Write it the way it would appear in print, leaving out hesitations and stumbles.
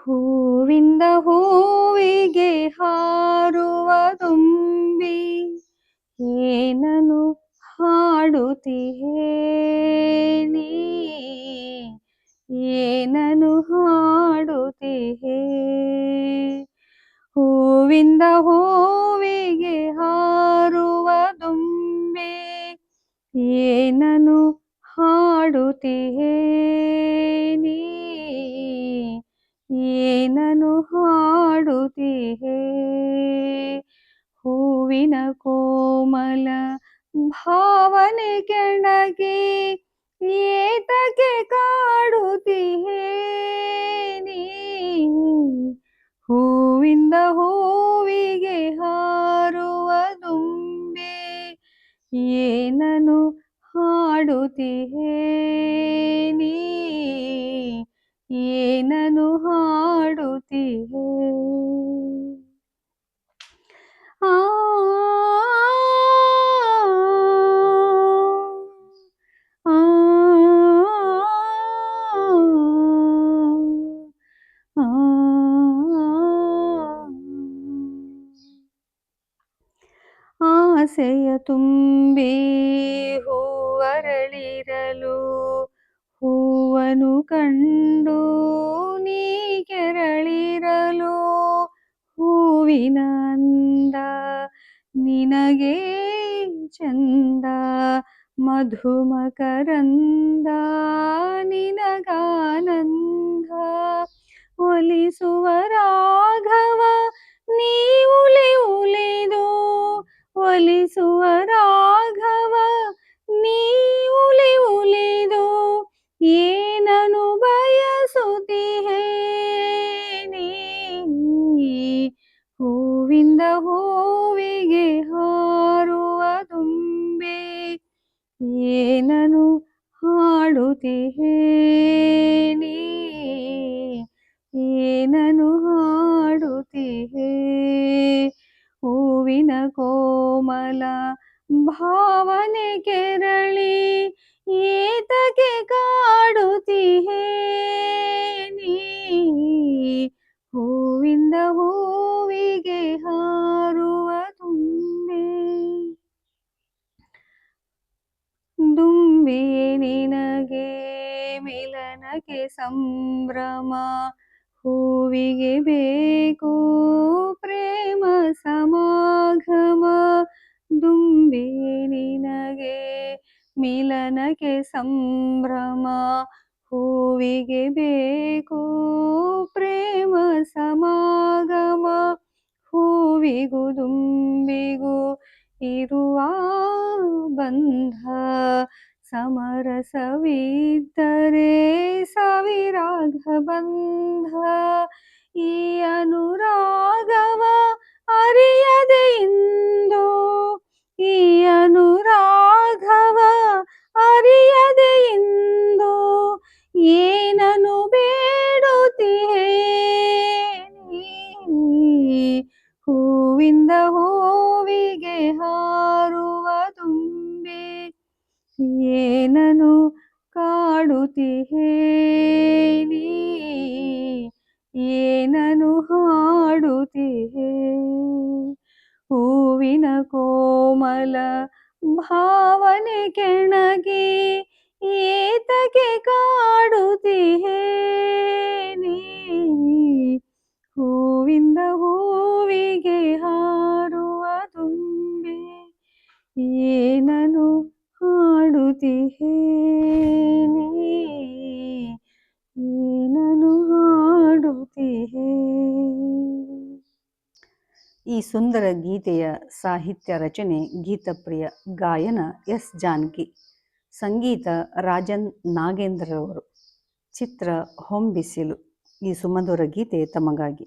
ಹೂವಿಂದ ಹೂವಿಗೆ ಹಾರುವ ತುಂಬಿ ಏನನು ಹಾಡುತ್ತಿಹೇ ನೀ, ಏನನು ಹಾಡುತ್ತಿಹೇ. ಹೂವಿಂದ ಹೂವಿಗೆ ಹಾರುವ ತುಂಬಿ ಏನನು ಹಾಡುತ್ತಿಹೇ ನೀ, ಏನನು ಹಾಡುತ್ತಿಹೇ. ಹೂವಿನ ಕೋಮಲ ಭಾವನೆ ಕೆಣಕಿ ಏತಕ್ಕೆ ಕಾಡುತ್ತಿಹೇ ನೀ. ಹೂವಿಂದ ಹೂವಿಗೆ ಹಾರುವ ತುಂಬಿ ಏನನು ಹಾಡುತ್ತಿಹೇ ನೀ, ಏನನು ಹಾಡುತ್ತಿಹೇ. ಆ ಆ ಆಸೆಯ ತುಂಬಿ ಹೂವರಳಿರಲು ಹೂವನು ಕಂಡು ನೀ ಕೆರಳಿರಲು. ಹೂವಿನ ಅಂದ ನಿನಗೆ ಚಂದ, ಮಧುಮಕರಂದ ನಿನಗಾನಂದ. ಒಲಿಸುವ ರಾಘವ ನೀ ಉಲಿ ಉಲಿದು, ಒಲಿಸುವ ರಾಘವ ನೀ ಉಲಿ ಉಲಿದು ಏನನು ಬಯಸುತ್ತಿಹೇ ನೀ. ಹೂವಿಂದ ಹೂವಿಗೆ ಹಾರುವ ತುಂಬಿ ಏನನು ಹಾಡುತ್ತಿಹೇ ನೀ, ಏನನು ಹಾಡುತ್ತಿಹೇ. ಹೂವಿನ ಕೋಮಲ ಭಾವನೆ ಕೆರಳಿ ಏತಕ್ಕೆ ಕಾಡುತ್ತಿಹೇ ನೀ. ಹೂವಿಂದ ಹೂವಿಗೆ ಹಾರುವ ತುಂಬಿ. ದುಂಬಿಯೇ ನಿನಗೆ ಮಿಲನಕ್ಕೆ ಸಂಭ್ರಮ, ಹೂವಿಗೆ ಬೇಕು ಪ್ರೇಮ ಸಮಾಗಮ. ದುಂಬಿಯೇ ನಿನಗೆ ಮಿಲನಕ್ಕೆ ಸಂಭ್ರಮ, ಹೂವಿಗೆ ಬೇಕು ಪ್ರೇಮ ಸಮಾಗಮ. ಹೂವಿಗೂ ದುಂಬಿಗೂ ಇರುವ ಬಂಧ ಸಮರಸವಿದ್ದರೆ ಸವಿರಾಗ ಬಂಧ. ಈ ಅನುರಾಗವ ಅರಿಯದೆ ಇಂದು, ಈ ಅನುರಾಗವ ಅರಿಯದೆ ಇಂದು ಏನನು ಬೇಡುತ್ತಿಹೇ ನೀ. ಹೂವಿಂದ ಹೂವಿಗೆ ಹಾರುವ ತುಂಬಿ ಏನನು ಕಾಡುತ್ತಿಹೇ ನೀ, ಏನನು ಹಾಡುತ್ತಿಹೇ. ಹೂವಿನ ಕೋಮಲ ಭಾವನೆ ಕೆಣಕಿ ಏತಕ್ಕೆ ಕಾಡುತ್ತಿಹೇ ನೀ. ಹೂವಿಂದ ಹೂವಿಗೆ ಹಾರುವ ತುಂಬಿ ಏನನು ಹಾಡುತ್ತಿಹೇ ನೀ, ಏನನು ಹಾಡುತ್ತಿಹೇ. ಈ ಸುಂದರ ಗೀತೆಯ ಸಾಹಿತ್ಯ ರಚನೆ ಗೀತಪ್ರಿಯ, ಗಾಯನ ಎಸ್ ಜಾನಕಿ, ಸಂಗೀತ ರಾಜನ್ ನಾಗೇಂದ್ರರವರು, ಚಿತ್ರ ಹೊಂಬಿಸಿಲು. ಈ ಸುಮಧುರ ಗೀತೆ ತಮಗಾಗಿ.